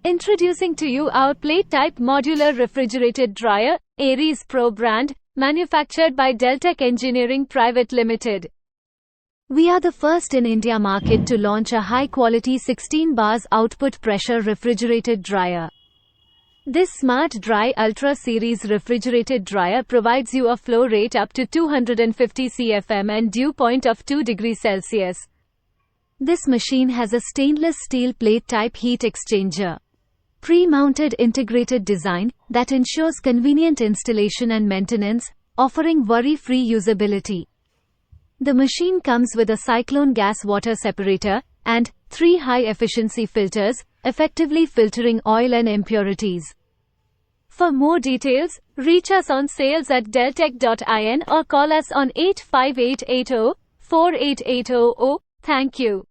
Introducing to you our plate-type modular refrigerated dryer, Aries Pro brand, manufactured by Deltec Engineering Private Limited. We are the first in India market to launch a high-quality 16 bars output pressure refrigerated dryer. This Smart Dry Ultra Series refrigerated dryer provides you a flow rate up to 250 CFM and dew point of 2 degrees Celsius. This machine has a stainless steel plate-type heat exchanger, pre-mounted integrated design that ensures convenient installation and maintenance, offering worry-free usability. The machine comes with a cyclone gas water separator and 3 high-efficiency filters, effectively filtering oil and impurities. For more details, reach us on sales@deltec.in or call us on 85880 48800. Thank you.